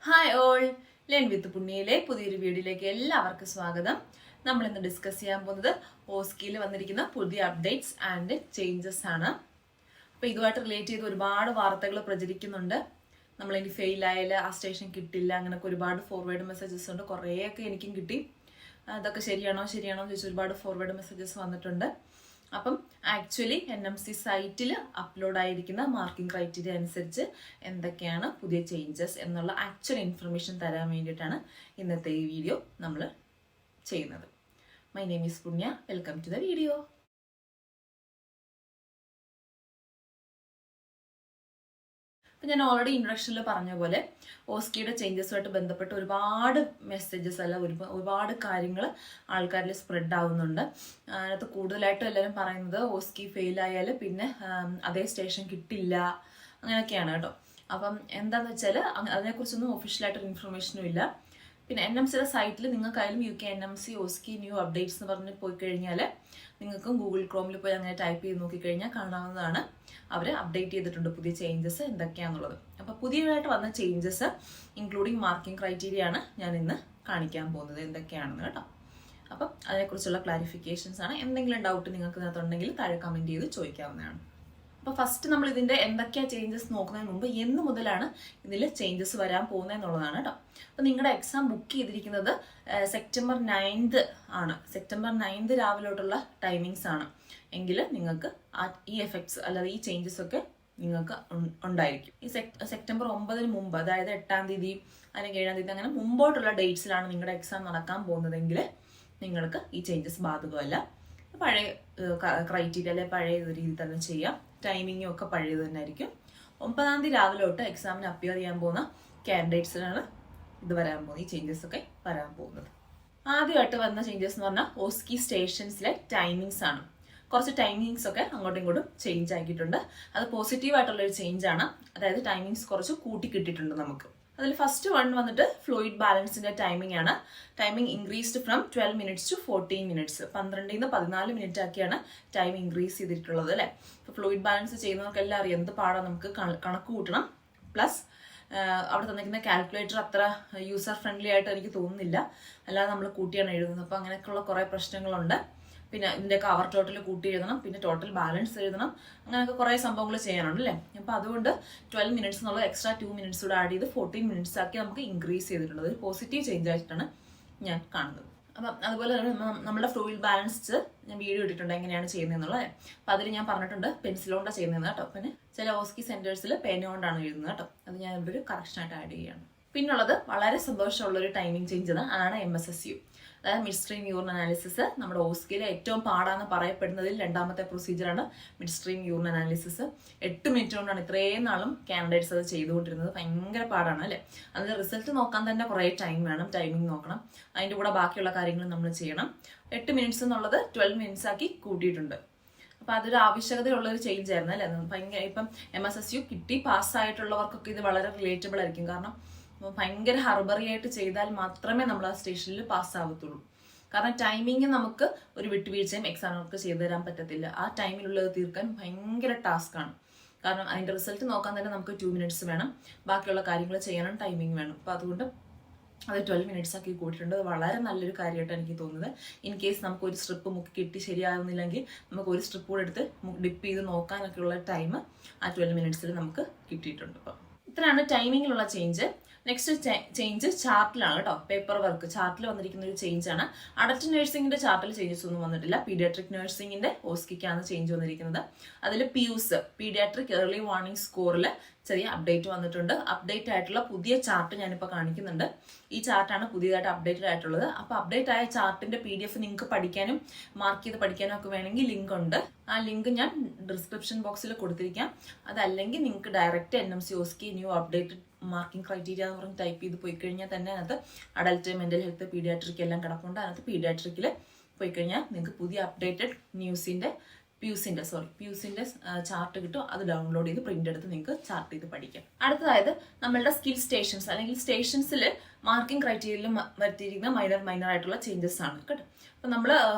Hi all, learn with പുണ്യയിലെ പുതിയൊരു വീഡിയോയിലേക്ക് എല്ലാവർക്കും സ്വാഗതം. നമ്മൾ ഇന്ന് ഡിസ്കസ് ചെയ്യാൻ പോകുന്നത് ഓസ്കിയിൽ വന്നിരിക്കുന്ന പുതിയ അപ്ഡേറ്റ്സ് ആൻഡ് ചേഞ്ചസ് ആണ്. അപ്പോൾ ഇതുമായിട്ട് റിലേറ്റ് ചെയ്ത് ഒരുപാട് വാർത്തകൾ പ്രചരിക്കുന്നുണ്ട്. നമ്മളിനി ഫെയിൽ ആയാലും ആ സ്റ്റേഷൻ കിട്ടില്ല, അങ്ങനെയൊക്കെ ഒരുപാട് ഫോർവേഡ് മെസ്സേജസ് ഉണ്ട്. കുറേയൊക്കെ എനിക്കും കിട്ടി. അതൊക്കെ ശരിയാണോ എന്ന് ചോദിച്ചാൽ ഒരുപാട് ഫോർവേഡ് മെസ്സേജസ് വന്നിട്ടുണ്ട്. അപ്പം ആക്ച്വലി NMC സൈറ്റിൽ അപ്ലോഡ് ആയിരിക്കുന്ന മാർക്കിംഗ് ക്രൈറ്റീരിയ അനുസരിച്ച് എന്തൊക്കെയാണ് പുതിയ ചേഞ്ചസ് എന്നുള്ള ആക്ച്വൽ ഇൻഫർമേഷൻ തരാൻ വേണ്ടിയിട്ടാണ് ഇന്നത്തെ ഈ വീഡിയോ നമ്മൾ ചെയ്യുന്നത്. My name is Punya. Welcome to the video. അപ്പം ഞാൻ ഓൾറെഡി ഇൻട്രൊഡക്ഷനിൽ പറഞ്ഞ പോലെ ഓസ്കിയുടെ ചേഞ്ചസുമായിട്ട് ബന്ധപ്പെട്ട് ഒരുപാട് മെസ്സേജസ് ഒരുപാട് കാര്യങ്ങൾ ആൾക്കാരിൽ സ്പ്രെഡ് ആവുന്നുണ്ട്. അതിനകത്ത് കൂടുതലായിട്ടും എല്ലാവരും പറയുന്നത് ഓസ്കി ഫെയിൽ ആയാൽ പിന്നെ അതേ സ്റ്റേഷൻ കിട്ടില്ല അങ്ങനെയൊക്കെയാണ് കേട്ടോ. അപ്പം എന്താണെന്ന് വെച്ചാൽ അതിനെക്കുറിച്ചൊന്നും ഒഫീഷ്യലായിട്ടൊരു ഇൻഫർമേഷനും ഇല്ല. പിന്നെ NMCയുടെ സൈറ്റിൽ നിങ്ങൾക്കായാലും UK NMC OSCE new updates എന്ന് പറഞ്ഞ് പോയി കഴിഞ്ഞാൽ നിങ്ങൾക്കും ഗൂഗിൾ ക്രോമിൽ പോയി അങ്ങനെ ടൈപ്പ് ചെയ്ത് നോക്കിക്കഴിഞ്ഞാൽ കാണാവുന്നതാണ്. അവർ അപ്ഡേറ്റ് ചെയ്തിട്ടുണ്ട് പുതിയ ചേഞ്ചസ് എന്തൊക്കെയാണെന്നുള്ളത്. അപ്പോൾ പുതിയതായിട്ട് വന്ന ചേഞ്ചസ് ഇൻക്ലൂഡിങ് മാർക്കിംഗ് ക്രൈറ്റീരിയ ആണ് ഞാൻ ഇന്ന് കാണിക്കാൻ പോകുന്നത് എന്തൊക്കെയാണെന്ന് കേട്ടോ. അപ്പം അതിനെക്കുറിച്ചുള്ള ക്ലാരിഫിക്കേഷൻസ് ആണ്. എന്തെങ്കിലും ഡൗട്ട് നിങ്ങൾക്ക് ഇതിനകത്തുണ്ടെങ്കിൽ താഴെ കമൻറ്റ് ചെയ്ത് ചോദിക്കാവുന്നതാണ്. അപ്പോൾ ഫസ്റ്റ് നമ്മൾ ഇതിൻ്റെ എന്തൊക്കെയാണ് ചേഞ്ചസ് നോക്കുന്നതിന് മുമ്പ് എന്ന് മുതലാണ് ഇതിൽ ചേഞ്ചസ് വരാൻ പോകുന്നത് എന്നുള്ളതാണ് കേട്ടോ. അപ്പോൾ നിങ്ങളുടെ എക്സാം ബുക്ക് ചെയ്തിരിക്കുന്നത് സെപ്റ്റംബർ 9 ആണ്. സെപ്റ്റംബർ 9 രാവിലോട്ടുള്ള ടൈമിങ്സ് ആണ് എങ്കിൽ നിങ്ങൾക്ക് ഈ എഫക്ട്സ് അല്ലാതെ ഈ ചേഞ്ചസ് ഒക്കെ നിങ്ങൾക്ക് ഉണ്ടായിരിക്കും. ഈ സെപ്റ്റംബർ 9 മുമ്പ്, അതായത് 8-ാം തീയതി അല്ലെങ്കിൽ 7-ാം തീയതി അങ്ങനെ മുമ്പോട്ടുള്ള ഡേറ്റ്സിലാണ് നിങ്ങളുടെ എക്സാം നടക്കാൻ പോകുന്നതെങ്കിൽ നിങ്ങൾക്ക് ഈ ചേഞ്ചസ് ബാധകമല്ല. പഴയ ക്രൈറ്റീരിയ അല്ലെ പഴയ രീതി തന്നെ ചെയ്യാം. ടൈമിങ്ങും ഒക്കെ പഴയത് തന്നെ ആയിരിക്കും. 9-ാം തീയതി രാവിലെ തൊട്ട് എക്സാമിന് അപ്പിയർ ചെയ്യാൻ പോകുന്ന കാൻഡിഡേറ്റ്സിനാണ് ഇത് വരാൻ പോകുന്നത്, ഈ ചേഞ്ചസ് ഒക്കെ വരാൻ പോകുന്നത്. ആദ്യമായിട്ട് വന്ന ചേഞ്ചസ് എന്ന് പറഞ്ഞാൽ ഓസ്കി സ്റ്റേഷൻസിലെ ടൈമിങ്സ് ആണ്. കുറച്ച് ടൈമിങ്സ് ഒക്കെ അങ്ങോട്ടും ഇങ്ങോട്ടും ചേഞ്ച് ആക്കിയിട്ടുണ്ട്. അത് പോസിറ്റീവായിട്ടുള്ളൊരു ചേഞ്ച് ആണ്. അതായത് ടൈമിങ്സ് കുറച്ച് കൂട്ടി കിട്ടിയിട്ടുണ്ട് നമുക്ക്. അതിൽ ഫസ്റ്റ് വൺ വന്നിട്ട് ഫ്ലൂയിഡ് ബാലൻസിന്റെ ടൈമിംഗ് ആണ്. Timing increased from 12 minutes to 14 minutes. 12 നിന്ന് 14 മിനിറ്റ് ആക്കിയാണ് ടൈം ഇൻക്രീസ് ചെയ്തിട്ടുള്ളത് അല്ലേ. ഇപ്പോൾ ഫ്ലൂയിഡ് ബാലൻസ് ചെയ്യുന്നവർക്കെല്ലാം അറിയാം എന്ത് പാടാണ് നമുക്ക് കണക്ക് കൂട്ടണം. പ്ലസ് അവിടെ തന്നിരിക്കുന്ന കാൽക്കുലേറ്റർ അത്ര യൂസർ ഫ്രണ്ട്ലി ആയിട്ട് എനിക്ക് തോന്നുന്നില്ല. അല്ലാതെ നമ്മൾ കൂട്ടിയാണ് എഴുതുന്നത്. അപ്പോൾ അങ്ങനെയൊക്കെയുള്ള കുറേ പ്രശ്നങ്ങളുണ്ട്. പിന്നെ ഇതിൻ്റെ കവർ ടോട്ടൽ കൂട്ടി എഴുതണം, പിന്നെ ടോട്ടൽ ബാലൻസ് എഴുതണം, അങ്ങനെയൊക്കെ കുറേ സംഭവങ്ങൾ ചെയ്യാനുണ്ട് അല്ലേ. അപ്പോൾ അതുകൊണ്ട് 12 minutes എന്നുള്ള എക്സ്ട്രാ 2 minutes കൂടെ ആഡ് ചെയ്ത് 14 minutes ആക്കി നമുക്ക് ഇൻക്രീസ് ചെയ്തിട്ടുണ്ട്. ഒരു പോസിറ്റീവ് ചേഞ്ച് ആയിട്ടാണ് ഞാൻ കാണുന്നത്. അപ്പം അതുപോലെ തന്നെ നമ്മുടെ ഫ്ലൂയിഡ് ബാലൻസ് ഞാൻ വീഡിയോ ഇട്ടിട്ടുണ്ട് എങ്ങനെയാണ് ചെയ്യുന്നതെന്നുള്ളത്. അപ്പം അതിൽ ഞാൻ പറഞ്ഞിട്ടുണ്ട് പെൻസിൽ കൊണ്ടാണ് ചെയ്യുന്നത് കേട്ടോ. പിന്നെ ചില ഓസ്കി സെൻറ്റേഴ്സിൽ പേന കൊണ്ടാണ് എഴുതുന്നത് കേട്ടോ. അത് ഞാൻ ഇവിടെ ഒരു കറക്ഷനായിട്ട് ആഡ് ചെയ്യുകയാണ്. പിന്നുള്ളത് വളരെ സന്തോഷമുള്ളൊരു ടൈമിംഗ് ചേഞ്ച് ആണ് MSSU, അതായത് മിഡ് സ്ട്രീം യൂറിൻ അനാലിസിസ്. നമ്മുടെ ഓസ്കിയിലെ ഏറ്റവും പാടാന്ന് പറയപ്പെടുന്നതിൽ രണ്ടാമത്തെ പ്രൊസീജിയറാണ് mid stream urine analysis. 8 minute കൊണ്ടാണ് ഇത്രയും നാളും കാൻഡിഡേറ്റ്സ് അത് ചെയ്തുകൊണ്ടിരുന്നത്. ഭയങ്കര പാടാണ് അല്ലേ. അതിന്റെ റിസൾട്ട് നോക്കാൻ തന്നെ കുറേ ടൈം വേണം, ടൈമിംഗ് നോക്കണം, അതിൻ്റെ കൂടെ ബാക്കിയുള്ള കാര്യങ്ങൾ നമ്മൾ ചെയ്യണം. 8 minutes എന്നുള്ളത് 12 minutes ആക്കി കൂട്ടിയിട്ടുണ്ട്. അപ്പം അതൊരു ആവശ്യകതയുള്ളൊരു ചേഞ്ച് ആയിരുന്നു അല്ലേ. ഭയങ്കര ഇപ്പം MSSU കിട്ടി പാസ്സായിട്ടുള്ളവർക്കൊക്കെ ഇത് വളരെ റിലേറ്റബിൾ ആയിരിക്കും. കാരണം ഭയങ്കര ഹർബറി ആയിട്ട് ചെയ്താൽ മാത്രമേ നമ്മൾ ആ സ്റ്റേഷനിൽ പാസ്സാവത്തുള്ളൂ. കാരണം ടൈമിങ് നമുക്ക് ഒരു വിട്ടുവീഴ്ചയും എക്സാമുകൾക്ക് ചെയ്തു തരാൻ പറ്റത്തില്ല. ആ ടൈമിലുള്ളത് തീർക്കാൻ ഭയങ്കര ടാസ്ക്കാണ്. കാരണം അതിൻ്റെ റിസൾട്ട് നോക്കാൻ തന്നെ നമുക്ക് 2 minutes വേണം, ബാക്കിയുള്ള കാര്യങ്ങൾ ചെയ്യാനും ടൈമിങ് വേണം. അപ്പോൾ അതുകൊണ്ട് അത് 12 minutes ആക്കി കൂട്ടിയിട്ടുണ്ട്. അത് വളരെ നല്ലൊരു കാര്യമായിട്ട് എനിക്ക് തോന്നുന്നത്. ഇൻ കേസ് നമുക്ക് ഒരു സ്ട്രിപ്പ് മുക്കി കിട്ടി ശരിയാകുന്നില്ലെങ്കിൽ നമുക്ക് ഒരു സ്ട്രിപ്പ് കൂടെ എടുത്ത് ഡിപ്പ് ചെയ്ത് നോക്കാനൊക്കെയുള്ള ടൈം ആ 12 minutes നമുക്ക് കിട്ടിയിട്ടുണ്ട്. അപ്പം ഇത്രയാണ് ടൈമിങ്ങിലുള്ള ചേഞ്ച്. നെക്സ്റ്റ് ചേഞ്ച് ചാർട്ടിലാണ് കേട്ടോ. പേപ്പർ വർക്ക് ചാർട്ടിൽ വന്നിരിക്കുന്ന ഒരു ചേഞ്ച് ആണ്. അഡൽട്ട് നഴ്സിംഗിന്റെ ചാർട്ടിൽ ചേഞ്ചസ് ഒന്നും വന്നിട്ടില്ല. പീഡിയാട്രിക് നഴ്സിംഗിന്റെ ഓസ്കിക്കാണ് ചേഞ്ച് വന്നിരിക്കുന്നത്. അതിൽ PUS പീഡിയാട്രിക് ഏർലി വാർണിംഗ് സ്കോറിൽ ചെറിയ അപ്ഡേറ്റ് വന്നിട്ടുണ്ട്. അപ്ഡേറ്റ് ആയിട്ടുള്ള പുതിയ ചാർട്ട് ഞാനിപ്പോൾ കാണിക്കുന്നുണ്ട്. ഈ ചാർട്ടാണ് പുതിയതായിട്ട് അപ്ഡേറ്റഡ് ആയിട്ടുള്ളത്. അപ്പോൾ അപ്ഡേറ്റ് ആയ ചാർട്ടിന്റെ PDF നിങ്ങൾക്ക് പഠിക്കാനും മാർക്ക് ചെയ്ത് പഠിക്കാനും ഒക്കെ വേണമെങ്കിൽ ലിങ്ക് ഉണ്ട്. ആ ലിങ്ക് ഞാൻ ഡിസ്ക്രിപ്ഷൻ ബോക്സിൽ കൊടുത്തിരിക്കാം. അതല്ലെങ്കിൽ നിങ്ങൾക്ക് direct NMC OSCE new updated marking criteria എന്ന് പറഞ്ഞ് ടൈപ്പ് ചെയ്ത് പോയി കഴിഞ്ഞാൽ തന്നെ അതിനകത്ത് അഡൽട്ട്, മെന്റൽ ഹെൽത്ത്, പീഡിയാട്രിക് എല്ലാം കിടപ്പുണ്ട്. അതിനകത്ത് പീഡിയാട്രിക്കിൽ പോയി കഴിഞ്ഞാൽ നിങ്ങൾക്ക് പുതിയ അപ്ഡേറ്റഡ് പ്യൂസിന്റെ ചാർട്ട് കിട്ടും. അത് ഡൗൺലോഡ് ചെയ്ത് പ്രിന്റ് എടുത്ത് നിങ്ങൾക്ക് ചാർട്ട് ചെയ്ത് പഠിക്കാം. അടുത്തതായത് നമ്മളുടെ സ്കിൽ സ്റ്റേഷൻസ് അല്ലെങ്കിൽ സ്റ്റേഷൻസിൽ മാർക്കിംഗ് ക്രൈറ്റീരിയയിൽ വരുത്തിയിരിക്കുന്ന മൈനർ ആയിട്ടുള്ള ചേഞ്ചസ് ആണ് കേട്ടോ. അപ്പം നമ്മൾ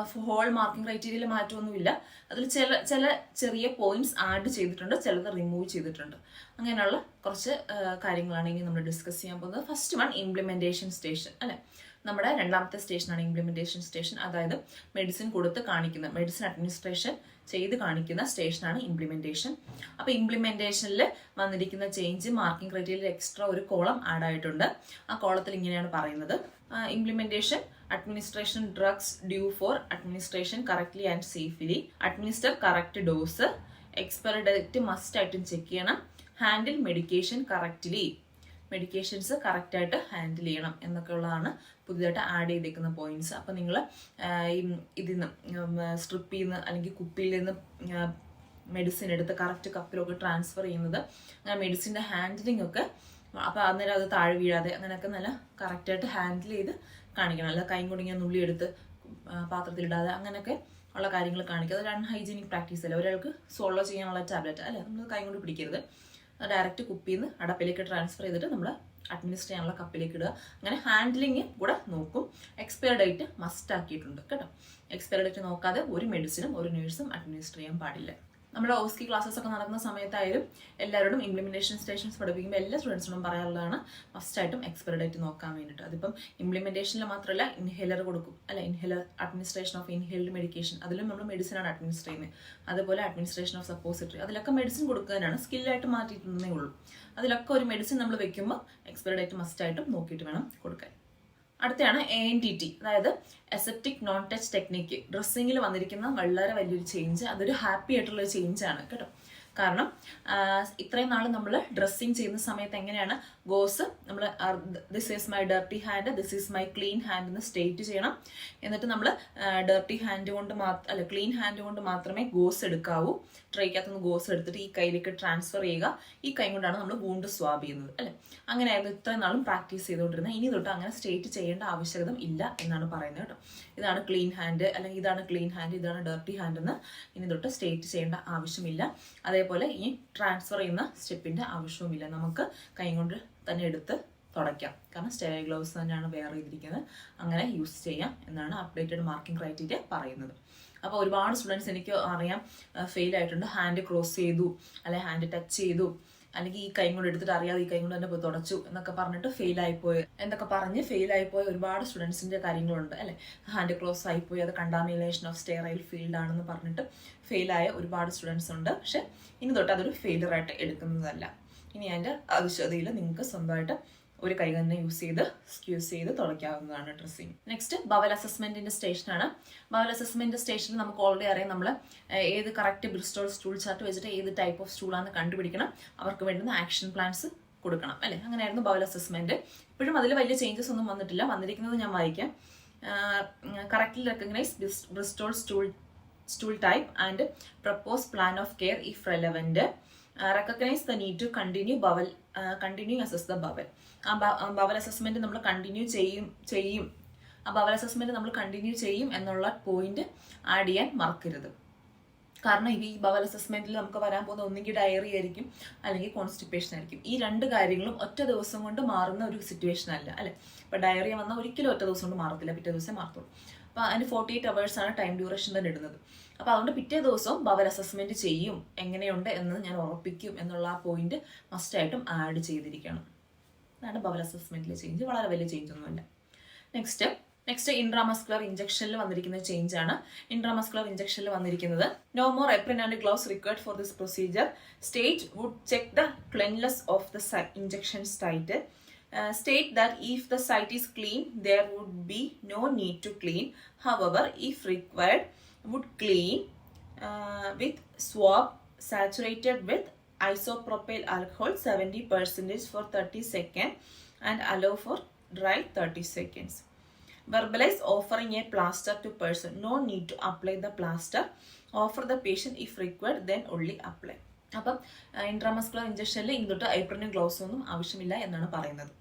ഹോൾ മാർക്കിംഗ് ക്രൈറ്റീരിയയിൽ മാറ്റമൊന്നുമില്ല. അതിൽ ചില ചെറിയ പോയിന്റ്സ് ആഡ് ചെയ്തിട്ടുണ്ട്, ചിലത് റിമൂവ് ചെയ്തിട്ടുണ്ട്. അങ്ങനെയുള്ള കുറച്ച് കാര്യങ്ങളാണ് ഇനി നമ്മൾ ഡിസ്കസ് ചെയ്യാൻ പോകുന്നത്. ഫസ്റ്റ് വൺ ഇംപ്ലിമെന്റേഷൻ സ്റ്റേഷൻ അല്ലെ. നമ്മുടെ രണ്ടാമത്തെ സ്റ്റേഷനാണ് ഇംപ്ലിമെന്റേഷൻ സ്റ്റേഷൻ. അതായത് മെഡിസിൻ കൊടുത്ത് കാണിക്കുന്ന, മെഡിസിൻ അഡ്മിനിസ്ട്രേഷൻ ചെയ്ത് കാണിക്കുന്ന സ്റ്റേഷനാണ് ഇംപ്ലിമെന്റേഷൻ. അപ്പോൾ ഇംപ്ലിമെന്റേഷനിൽ വന്നിരിക്കുന്ന ചേഞ്ച് മാർക്കിംഗ് ക്രൈറ്റീരിയയിൽ എക്സ്ട്രാ ഒരു കോളം ആഡ് ആയിട്ടുണ്ട്. ആ കോളത്തിൽ ഇങ്ങനെയാണ് പറയുന്നത്: implementation administration drugs due for administration correctly and safely, administer correct dose, expiry date must ആയിട്ടും ചെക്ക് ചെയ്യണം, ഹാൻഡിൽ മെഡിക്കേഷൻ കറക്റ്റ്ലി, മെഡിക്കേഷൻസ് കറക്റ്റായിട്ട് ഹാൻഡിൽ ചെയ്യണം എന്നൊക്കെയുള്ളതാണ് പുതിയതായിട്ട് ആഡ് ചെയ്തേക്കുന്ന പോയിന്റ്സ്. അപ്പോൾ നിങ്ങൾ ഇതിൽ നിന്ന് സ്ട്രിപ്പിൽ നിന്ന് അല്ലെങ്കിൽ കുപ്പിയിൽ നിന്ന് മെഡിസിൻ എടുത്ത് കറക്റ്റ് കപ്പിലൊക്കെ ട്രാൻസ്ഫർ ചെയ്യുന്നത്, അങ്ങനെ മെഡിസിൻ്റെ ഹാൻഡിലിംഗ് ഒക്കെ, അപ്പോൾ അന്നേരം അത് താഴെ വീഴാതെ അങ്ങനെയൊക്കെ നല്ല കറക്റ്റായിട്ട് ഹാൻഡിൽ ചെയ്ത് കാണിക്കണം. അല്ല കൈ കൊണ്ട് ഇങ്ങനെ നുള്ളി എടുത്ത് പാത്രത്തിലിടാതെ അങ്ങനെയൊക്കെ ഉള്ള കാര്യങ്ങൾ കാണിക്കുക. അതൊരു അൺഹൈജീനിക് പ്രാക്ടീസ് അല്ല. ഒരാൾക്ക് സോളോ ചെയ്യാനുള്ള ടാബ്ലറ്റ് അല്ലേ, നമ്മൾ കൈ കൊണ്ട് പിടിക്കരുത്. ഡയറക്റ്റ് കുപ്പിയിൽ നിന്ന് അടപ്പിലേക്ക് ട്രാൻസ്ഫർ ചെയ്തിട്ട് നമ്മൾ അഡ്മിനിസ്റ്റർ ചെയ്യാനുള്ള കപ്പിലേക്ക് ഇടുക. അങ്ങനെ ഹാൻഡിലിങ് കൂടെ നോക്കും. എക്സ്പയർ ഡേറ്റ് മസ്റ്റ് ആക്കിയിട്ടുണ്ട് കേട്ടോ. എക്സ്പയർ ഡേറ്റ് നോക്കാതെ ഒരു മെഡിസിനും ഒരു നേഴ്സും അഡ്മിനിസ്റ്റർ ചെയ്യാൻ പാടില്ല. നമ്മുടെ ഓസ്കി ക്ലാസ്സസ് ഒക്കെ നടക്കുന്ന സമയത്തായാലും എല്ലാവരോടും ഇംപ്ലിമെന്റേഷൻ സ്റ്റേഷൻസ് പഠിപ്പിക്കുമ്പോൾ എല്ലാ സ്റ്റുഡൻസിനോടും പറയാനുള്ളതാണ് മസ്റ്റായിട്ടും എക്സ്പയർ ഡേറ്റ് നോക്കാൻ വേണ്ടിയിട്ട്. അതിപ്പം ഇംപ്ലിമെന്റേഷനിൽ മാത്രമല്ല, ഇൻഹേലർ കൊടുക്കും അല്ലെ, inhaler administration of inhaled medication, അതിലും നമ്മൾ മെഡിസിനാണ് അഡ്മിനിസ്റ്റർ ചെയ്യുന്നത്. അതുപോലെ അഡ്മിനിസ്ട്രേഷൻ ഓഫ് സപ്പോസിറ്ററി, അതിലൊക്കെ മെഡിസിൻ കൊടുക്കുന്നതിനാണ്, സ്കില്ലായിട്ട് മാറ്റിയിട്ടുണ്ടെന്നേ ഉള്ളൂ. അതിലൊക്കെ ഒരു മെഡിസിൻ നമ്മൾ വെക്കുമ്പോൾ എക്സ്പയർ ഡേറ്റ് മസ്റ്റായിട്ടും നോക്കിയിട്ട് വേണം കൊടുക്കാൻ. അടുത്തയാണ് ANTT, അതായത് അസെപ്റ്റിക് നോൺ ടച്ച് ടെക്നിക്ക്. ഡ്രസ്സിങ്ങിൽ വന്നിരിക്കുന്ന വളരെ വലിയൊരു ചേഞ്ച്, അതൊരു ഹാപ്പി ആയിട്ടുള്ള ചേഞ്ചാണ് കേട്ടോ. കാരണം ഇത്രയും നാൾ നമ്മൾ ഡ്രസ്സിങ് ചെയ്യുന്ന സമയത്ത് എങ്ങനെയാണ് ഗോസ് നമ്മൾ this is my dirty hand, this is my clean hand എന്ന് സ്റ്റേറ്റ് ചെയ്യണം. എന്നിട്ട് നമ്മൾ ഡർട്ടി ഹാൻഡ് കൊണ്ട് അല്ല ക്ലീൻ ഹാൻഡ് കൊണ്ട് മാത്രമേ ഗോസ് എടുക്കാവൂ. ട്രേക്കകത്തുനിന്ന് ഗോസ് എടുത്തിട്ട് ഈ കൈയിലേക്ക് ട്രാൻസ്ഫർ ചെയ്യുക. ഈ കൈ കൊണ്ടാണ് നമ്മൾ വൂണ്ട് സ്വാബ് ചെയ്യുന്നത് അല്ലെ. അങ്ങനെയായിരുന്നു ഇത്രയും നാളും പ്രാക്ടീസ് ചെയ്തുകൊണ്ടിരുന്നത്. ഇനി തൊട്ട് അങ്ങനെ സ്റ്റേറ്റ് ചെയ്യേണ്ട ആവശ്യകത ഇല്ല എന്നാണ് പറയുന്നത് കേട്ടോ. ഇതാണ് ക്ലീൻ ഹാൻഡ് അല്ലെങ്കിൽ ഇതാണ് ക്ലീൻ ഹാൻഡ്, ഇതാണ് ഡർട്ടി ഹാൻഡ് എന്ന് ഇനി തൊട്ട് സ്റ്റേറ്റ് ചെയ്യേണ്ട ആവശ്യമില്ല. അതേപോലെ ഈ ട്രാൻസ്ഫർ ചെയ്യുന്ന സ്റ്റെപ്പിന്റെ ആവശ്യവുമില്ല. നമുക്ക് കൈ കൊണ്ട് തന്നെ എടുത്ത് തുടയ്ക്കാം. കാരണം സ്റ്റെറൈൽ ഗ്ലൗസ് തന്നെയാണ് വെയർ ചെയ്തിരിക്കുന്നത്. അങ്ങനെ യൂസ് ചെയ്യാം എന്നാണ് അപ്ഡേറ്റഡ് മാർക്കിംഗ് ക്രൈറ്റീരിയ പറയുന്നത്. അപ്പോൾ ഒരുപാട് സ്റ്റുഡൻസ് എനിക്ക് അറിയാം ഫെയിൽ ആയിട്ടുണ്ട്. ഹാൻഡ് ക്രോസ് ചെയ്തു, അല്ലെങ്കിൽ ഹാൻഡ് ടച്ച് ചെയ്തു, അല്ലെങ്കിൽ ഈ കൈ കൊണ്ട് എടുത്തിട്ട് അറിയാതെ ഈ കൈ കൊണ്ട് തന്നെ പോയി തുടച്ചു എന്നൊക്കെ പറഞ്ഞിട്ട് ഫെയിലായിപ്പോയി എന്നൊക്കെ പറഞ്ഞ് ഫെയിലായിപ്പോയ ഒരുപാട് സ്റ്റുഡൻസിന്റെ കാര്യങ്ങളുണ്ട് അല്ലെ. ഹാൻഡ് ക്ലോസ് ആയിപ്പോയി, അത് കണ്ടാമിനേഷൻ ഓഫ് സ്റ്റെറൈൽ ഫീൽഡ് ആണെന്ന് പറഞ്ഞിട്ട് ഫെയിലായ ഒരുപാട് സ്റ്റുഡൻസ് ഉണ്ട്. പക്ഷെ ഇനി തൊട്ട് അതൊരു ഫെയിലർ ആയിട്ട് എടുക്കുന്നതല്ല. ഇനി അതിൻ്റെ ആവശ്യകതയിൽ നിങ്ങൾക്ക് സ്വന്തമായിട്ട് ഒരു കൈ തന്നെ യൂസ് ചെയ്ത് തുടയ്ക്കാവുന്നതാണ് ഡ്രസ്സിങ്. നെക്സ്റ്റ് ബവൽ അസസ്മെന്റിന്റെ സ്റ്റേഷനാണ്. ബവൽ അസസ്മെന്റ് സ്റ്റേഷനിൽ നമുക്ക് ഓൾറെഡി അറിയാം നമ്മൾ ഏത് കറക്റ്റ് ബ്രിസ്റ്റോൾ സ്റ്റൂൾ ചാർട്ട് വെച്ചിട്ട് ഏത് ടൈപ്പ് ഓഫ് സ്റ്റൂളാണെന്ന് കണ്ടുപിടിക്കണം. അവർക്ക് വേണ്ടുന്ന ആക്ഷൻ പ്ലാൻസ് കൊടുക്കണം അല്ലെ. അങ്ങനെയായിരുന്നു ബവൽ അസസ്മെന്റ്. ഇപ്പോഴും അതിൽ വലിയ ചേഞ്ചസ് ഒന്നും വന്നിട്ടില്ല. വന്നിരിക്കുന്നത് ഞാൻ വായിക്കാം. Correctly recognise Bristol stool type and propose plan of care if relevant. Recognize the need to continue assess the bowel. Bowel assessment നമ്മൾ കണ്ടിന്യൂ ചെയ്യും. ആ ബവൽ അസസ്മെന്റ് നമ്മൾ കണ്ടിന്യൂ ചെയ്യും എന്നുള്ള പോയിന്റ് ആഡ് ചെയ്യാൻ മറക്കരുത്. കാരണം ഈ ബവൽ അസസ്മെന്റിൽ നമുക്ക് വരാൻ പോകുന്ന ഒന്നുകിൽ ഡയറി ആയിരിക്കും അല്ലെങ്കിൽ കോൺസ്റ്റിപ്പേഷൻ ആയിരിക്കും. ഈ രണ്ട് കാര്യങ്ങളും ഒറ്റ ദിവസം കൊണ്ട് മാറുന്ന ഒരു സിറ്റുവേഷൻ അല്ല അല്ലെ. ഇപ്പൊ ഡയറിയ വന്നാൽ ഒരിക്കലും ഒറ്റ ദിവസം കൊണ്ട് മാറത്തില്ല, പിറ്റേ ദിവസം മാറത്തുള്ളൂ. അപ്പോൾ അതിന് 48 hours ആണ് ടൈം ഡ്യൂറേഷൻ തന്നെ ഇടുന്നത്. അപ്പോൾ അതുകൊണ്ട് പിറ്റേ ദിവസവും ബവൽ അസസ്മെന്റ് ചെയ്യും, എങ്ങനെയുണ്ട് എന്ന് ഞാൻ ഉറപ്പിക്കും എന്നുള്ള ആ പോയിന്റ് മസ്റ്റായിട്ടും ആഡ് ചെയ്തിരിക്കണം. അതാണ് ബവൽ അസസ്മെന്റിലെ ചേഞ്ച്. വളരെ വലിയ ചേഞ്ച് ഒന്നുമല്ല. നെക്സ്റ്റ് ഇൻട്രാമസ്കുലർ ഇഞ്ചക്ഷനിൽ വന്നിരിക്കുന്ന ചേഞ്ച് ആണ്. ഇൻട്രാമസ്കുലർ ഇഞ്ചക്ഷനിൽ വന്നിരിക്കുന്നത് no more apron and gloves required for this procedure. State would check the cleanliness of the injection site. State that if the site is clean, there would be no need to clean. However, if required, would clean with swab saturated with isopropyl alcohol 70% for 30 seconds and allow for dry 30 seconds. Verbalize offering a plaster to person. No need to apply the plaster. Offer the patient if required, then only apply. അപ്പം intramuscular ഇഞ്ചക്ഷനിൽ ഇങ്ങോട്ട് ഏപ്രിനും ഗ്ലൗസും ഒന്നും ആവശ്യമില്ല എന്നാണ് പറയുന്നത്.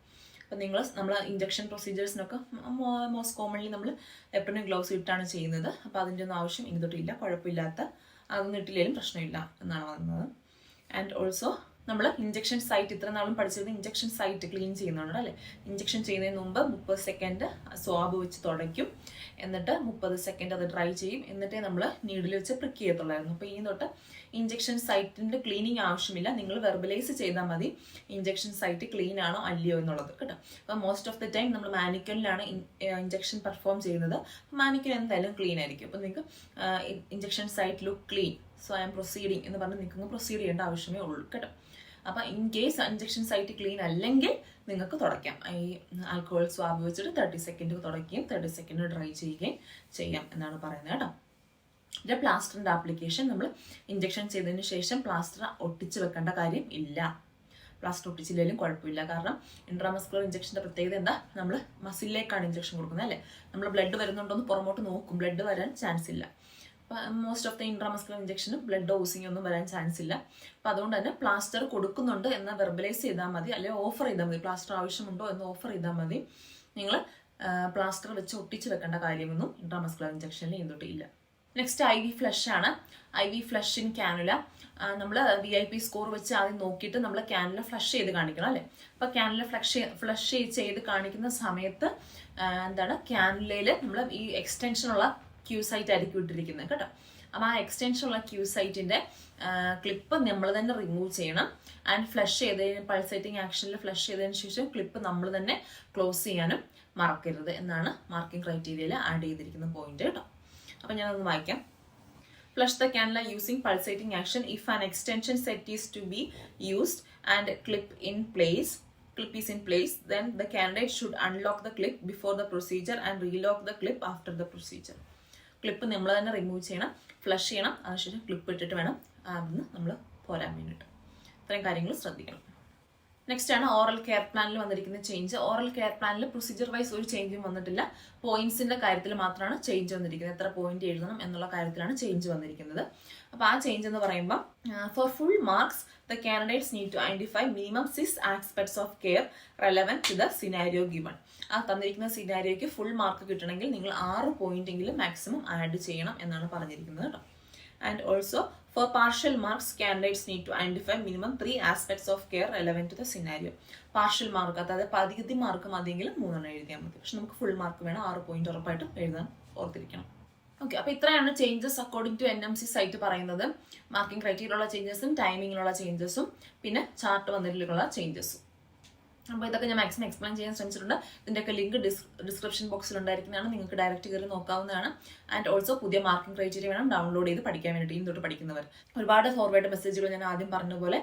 അപ്പം നമ്മൾ injection പ്രൊസീജിയേഴ്സിനൊക്കെ most commonly നമ്മൾ ഏപ്രിനും gloves ഇട്ടാണ് ചെയ്യുന്നത്. അപ്പോൾ അതിൻ്റെ ഒന്നും ആവശ്യം ഇനി തൊട്ടില്ല. കുഴപ്പമില്ലാത്ത, അതൊന്നും ഇട്ടില്ലെങ്കിലും പ്രശ്നമില്ല എന്നാണ് പറയുന്നത്. ആൻഡ് ഓൾസോ നമ്മൾ ഇഞ്ചക്ഷൻ സൈറ്റ് ഇത്ര നാളും പഠിച്ചിരുന്ന ഇഞ്ചക്ഷൻ സൈറ്റ് ക്ലീൻ ചെയ്യുന്നുണ്ട് അല്ലേ. ഇഞ്ചക്ഷൻ ചെയ്യുന്നതിന് മുമ്പ് 30 സെക്കൻഡ് സ്വാബ് വെച്ച് തുടയ്ക്കും, എന്നിട്ട് 30 സെക്കൻഡ് അത് ഡ്രൈ ചെയ്യും, എന്നിട്ടേ നമ്മൾ നീഡിൽ വെച്ച് പ്രിക്ക് ചെയ്യത്തുള്ളായിരുന്നു. അപ്പോൾ ഈ തൊട്ട് ഇഞ്ചക്ഷൻ സൈറ്റിന്റെ ക്ലീനിങ് ആവശ്യമില്ല, നിങ്ങൾ വെർബലൈസ് ചെയ്താൽ മതി ഇഞ്ചക്ഷൻ സൈറ്റ് ക്ലീൻ ആണോ അല്ലയോ എന്നുള്ളത് കേട്ടോ. അപ്പോൾ മോസ്റ്റ് ഓഫ് ദി ടൈം നമ്മൾ മാനിക്വലിലാണ് ഇഞ്ചക്ഷൻ പെർഫോം ചെയ്യുന്നത്. മാനിക്വൽ എന്തായാലും ക്ലീൻ ആയിരിക്കും. അപ്പോൾ നിങ്ങൾക്ക് injection site look clean, so I'm proceeding എന്ന് പറഞ്ഞ് നിങ്ങൾക്ക് പ്രൊസീഡ് ചെയ്യേണ്ട ആവശ്യമേ ഉള്ളൂ കേട്ടോ. അപ്പം in case injection site clean അല്ലെങ്കിൽ നിങ്ങൾക്ക് തുടയ്ക്കാം. ഈ ആൽക്കഹോൾ സ്വാബ് വെച്ചിട്ട് 30 സെക്കൻഡ് തുടയ്ക്കുകയും 30 സെക്കൻഡ് ഡ്രൈ ചെയ്യുകയും ചെയ്യാം എന്നാണ് പറയുന്നത് കേട്ടോ. പിന്നെ പ്ലാസ്റ്ററിൻ്റെ ആപ്ലിക്കേഷൻ, നമ്മൾ ഇഞ്ചക്ഷൻ ചെയ്തതിന് ശേഷം പ്ലാസ്റ്റർ ഒട്ടിച്ച് വെക്കേണ്ട കാര്യം ഇല്ല. പ്ലാസ്റ്റർ ഒട്ടിച്ചില്ലെങ്കിലും കുഴപ്പമില്ല. കാരണം ഇൻട്രാമസ്കുലർ ഇഞ്ചക്ഷൻ്റെ പ്രത്യേകത എന്താ, നമ്മൾ മസിലിലേക്കാണ് ഇഞ്ചക്ഷൻ കൊടുക്കുന്നത് അല്ലേ. നമ്മൾ ബ്ലഡ് വരുന്നുണ്ടോ എന്ന് പുറമോട്ട് നോക്കും, ബ്ലഡ് വരാൻ ചാൻസ് ഇല്ല. മോസ്റ്റ് ഓഫ് ദ ഇൻട്രാമസ്കുലർ ഇഞ്ചക്ഷന് ബ്ലഡ് ഓസിങ് ഒന്നും വരാൻ ചാൻസ് ഇല്ല. അപ്പോൾ അതുകൊണ്ട് തന്നെ പ്ലാസ്റ്റർ കൊടുക്കുന്നുണ്ട് എന്ന് വെർബലൈസ് ചെയ്താൽ മതി, അല്ലെങ്കിൽ ഓഫർ ചെയ്താൽ മതി. പ്ലാസ്റ്റർ ആവശ്യമുണ്ടോ എന്ന് ഓഫർ ചെയ്താൽ മതി. നിങ്ങൾ പ്ലാസ്റ്റർ വെച്ച് ഒട്ടിച്ച് വെക്കേണ്ട കാര്യമൊന്നും ഇൻട്രാമസ്കുലർ ഇഞ്ചക്ഷനിൽ എന്തൊട്ട് ഇല്ല. നെക്സ്റ്റ് IV ഫ്ലഷ് ആണ്. IV flush in cannula. നമ്മൾ VIP സ്കോർ വെച്ച് ആദ്യം നോക്കിയിട്ട് നമ്മൾ കാനുല ഫ്ലഷ് ചെയ്ത് കാണിക്കണം അല്ലേ. അപ്പോൾ കാനുല ഫ്ലഷ് ചെയ്ത് കാണിക്കുന്ന സമയത്ത് എന്താണ്, കാനുലയിൽ നമ്മൾ ഈ എക്സ്റ്റൻഷനുള്ള ക്യൂ സൈറ്റ് ആയിരിക്കും ഇട്ടിരിക്കുന്നത് കേട്ടോ. അപ്പോൾ ആ എക്സ്റ്റൻഷനുള്ള ക്യൂ സൈറ്റിൻ്റെ ക്ലിപ്പ് നമ്മൾ തന്നെ റിമൂവ് ചെയ്യണം. ആൻഡ് ഫ്ലഷ് ചെയ്തതിന് പൾസേറ്റിംഗ് ആക്ഷനിൽ ഫ്ലഷ് ചെയ്തതിന് ശേഷം ക്ലിപ്പ് നമ്മൾ തന്നെ ക്ലോസ് ചെയ്യാനും മറക്കരുത് എന്നാണ് മാർക്കിംഗ് ക്രൈറ്റീരിയയിൽ ആഡ് ചെയ്തിരിക്കുന്ന പോയിന്റ് കേട്ടോ. അപ്പം ഞാനൊന്ന് വായിക്കാം. Flush the cannula using pulsating action if an extension set is to be used and clip is in place, then the candidate should unlock the clip before the procedure and relock the clip after the procedure. Clip നമ്മൾ തന്നെ remove ചെയ്യണം, flush ചെയ്യണം, അതിനുശേഷം clip ഇട്ടിട്ട് വേണം അവിടുന്ന് നമ്മൾ പോരാൻ വേണ്ടിയിട്ട്. ഇത്രയും കാര്യങ്ങൾ ശ്രദ്ധിക്കണം. നെക്സ്റ്റ് ആണ് ഓറൽ കെയർ പ്ലാനിൽ വന്നിരിക്കുന്ന ചേഞ്ച്. ഓറൽ കെയർ പ്ലാനിൽ പ്രൊസീജിയർ വൈസ് ഒരു ചേഞ്ചും വന്നിട്ടില്ല. പോയിന്റ്സിന്റെ കാര്യത്തിൽ മാത്രമാണ് ചേഞ്ച് വന്നിരിക്കുന്നത്. എത്ര പോയിന്റ് എഴുതണം എന്നുള്ള കാര്യത്തിലാണ് ചേഞ്ച് വന്നിരിക്കുന്നത്. അപ്പോൾ ആ ചേഞ്ച് എന്ന് പറയുമ്പോൾ for full marks the candidates need to identify minimum 6 aspects of care relevant to the scenario given. ആ തന്നിരിക്കുന്ന സിനാരിയോയ്ക്ക് ഫുൾ മാർക്ക് കിട്ടണമെങ്കിൽ നിങ്ങൾ 6 പോയിന്റ് എങ്കിലും മാക്സിമം ആഡ് ചെയ്യണം എന്നാണ് പറഞ്ഞിരിക്കുന്നത് കേട്ടോ. And also for partial marks, candidates need to identify minimum 3 aspects of care relevant to the scenario. Partial mark, അതായത് പകുതി മാർക്ക് മതിയെങ്കിലും 3 എഴുതിയാൽ മതി. പക്ഷെ നമുക്ക് ഫുൾ മാർക്ക് വേണം, 6 പോയിന്റ് ഉറപ്പായിട്ടും എഴുതാൻ ഓർത്തിരിക്കണം. ഓക്കെ, അപ്പോൾ ഇത്രയാണ് changes according to NMC site പറയുന്നത്. മാർക്കിംഗ് ക്രൈറ്റീരിയയിലുള്ള ചേഞ്ചസും ടൈമിങ്ങിലുള്ള ചേഞ്ചസും പിന്നെ ചാർട്ട് വന്നതിലുള്ള ചേഞ്ചസും. അപ്പോൾ ഇതൊക്കെ ഞാൻ മാക്സിമം എക്സ്പ്ലെയിൻ ചെയ്യാൻ ശ്രമിച്ചിട്ടുണ്ട്. ഇതിൻ്റെയൊക്കെ ലിങ്ക് ഡിസ്ക്രിപ്ഷൻ ബോക്സിൽ ഉണ്ടായിരിക്കുന്നതാണ്, നിങ്ങൾക്ക് ഡയറക്റ്റ് കയറി നോക്കാവുന്നതാണ്. ആൻഡ് ഓൾസോ പുതിയ മാർക്കിംഗ് ക്രൈറ്റീരിയ വേണം ഡൗൺലോഡ് ചെയ്ത് പഠിക്കാൻ വേണ്ടിയിട്ട്, ഇനി തൊട്ട് പഠിക്കുന്നവർ. ഒരുപാട് ഫോർവേഡ് മെസ്സേജുകൾ ഞാൻ ആദ്യം പറഞ്ഞ പോലെ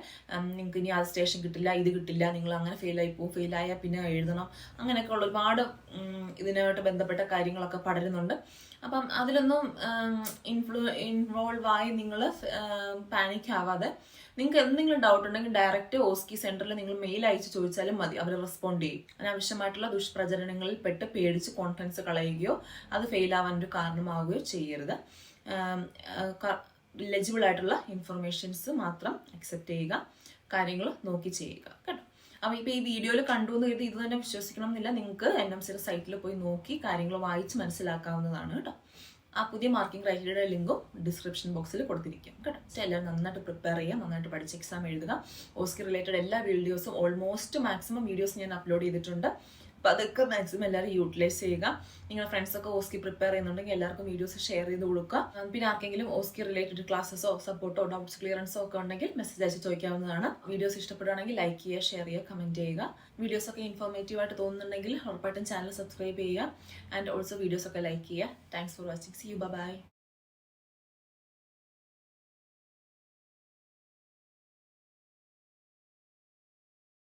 നിങ്ങൾക്ക് ഇനി അത് സ്റ്റേഷൻ കിട്ടില്ല, ഇത് കിട്ടില്ല, നിങ്ങൾ അങ്ങനെ ഫെയിലായി പോകും, ഫെയിലായാൽ പിന്നെ എഴുതണം, അങ്ങനെയൊക്കെ ഉള്ള ഒരുപാട് ഇതിനായിട്ട് ബന്ധപ്പെട്ട കാര്യങ്ങളൊക്കെ പടരുന്നുണ്ട്. അപ്പം അതിലൊന്നും ഇൻവോൾവ് ആയി നിങ്ങൾ പാനിക് ആവാതെ, നിങ്ങൾക്ക് എന്തെങ്കിലും ഡൗട്ട് ഉണ്ടെങ്കിൽ ഡയറക്റ്റ് ഓസ്കി സെന്ററിൽ നിങ്ങൾ മെയിൽ അയച്ച് ചോദിച്ചാലും മതി, അവർ റെസ്പോണ്ട് ചെയ്യും. അനാവശ്യമായിട്ടുള്ള ദുഷ്പ്രചരണങ്ങളിൽ പെട്ട് പേടിച്ച് കോൺഫിഡൻസ് കളയുകയോ അത് ഫെയിൽ ആവാനൊരു കാരണമാവുകയോ ചെയ്യരുത്. ലെജിബിൾ ആയിട്ടുള്ള ഇൻഫർമേഷൻസ് മാത്രം അക്സെപ്റ്റ് ചെയ്യുക, കാര്യങ്ങൾ നോക്കി ചെയ്യുക കേട്ടോ. അപ്പോൾ ഇപ്പോൾ ഈ വീഡിയോയിൽ കണ്ടു എന്ന് കരുതി ഇത് തന്നെ വിശ്വസിക്കണം എന്നില്ല. നിങ്ങൾക്ക് NMC സൈറ്റിൽ പോയി നോക്കി കാര്യങ്ങൾ വായിച്ച് മനസ്സിലാക്കാവുന്നതാണ് കേട്ടോ. ആ പുതിയ മാർക്കിംഗ് ക്രൈറ്റീരിയയുടെ ലിങ്കും ഡിസ്ക്രിപ്ഷൻ ബോക്സിൽ കൊടുത്തിരിക്കും കേട്ടോ. എല്ലാവരും നന്നായിട്ട് പ്രിപ്പയർ ചെയ്യുക, നന്നായിട്ട് പഠിച്ച് എക്സാം എഴുതുക. ഓസ്കി റിലേറ്റഡ് എല്ലാ വീഡിയോസും ഓൾമോസ്റ്റ് മാക്സിമം വീഡിയോസ് ഞാൻ അപ്ലോഡ് ചെയ്തിട്ടുണ്ട്. അപ്പോൾ അതൊക്കെ മാക്സിമം എല്ലാവരും യൂട്ടിലൈസ് ചെയ്യുക. നിങ്ങളുടെ ഫ്രണ്ട്സൊക്കെ ഓസ്കി പ്രിപ്പയർ ചെയ്യുന്നുണ്ടെങ്കിൽ എല്ലാവർക്കും വീഡിയോസ് ഷെയർ ചെയ്ത് കൊടുക്കുക. പിന്നെ ആർക്കെങ്കിലും ഓസ്കി റിലേറ്റഡ് ക്ലാസ്സസോ സപ്പോർട്ടോ ഡൗട്ട്സ് ക്ലിയറൻസോ ഒക്കെ ഉണ്ടെങ്കിൽ മെസ്സേജ് അയച്ച് ചോദിക്കാവുന്നതാണ്. വീഡിയോസ് ഇഷ്ടപ്പെടുകയാണെങ്കിൽ ലൈക്ക് ചെയ്യുക, ഷെയർ ചെയ്യുക, കമൻറ്റ് ചെയ്യുക. വീഡിയോസൊക്കെ ഇൻഫോർമേറ്റീവ് ആയിട്ട് തോന്നുന്നുണ്ടെങ്കിൽ ഉറപ്പായിട്ടും ചാനൽ സബ്സ്ക്രൈബ് ചെയ്യുക. ആൻഡ് ഓൾസോ വീഡിയോസൊക്കെ ലൈക്ക് ചെയ്യുക. Thanks for watching. See you, by.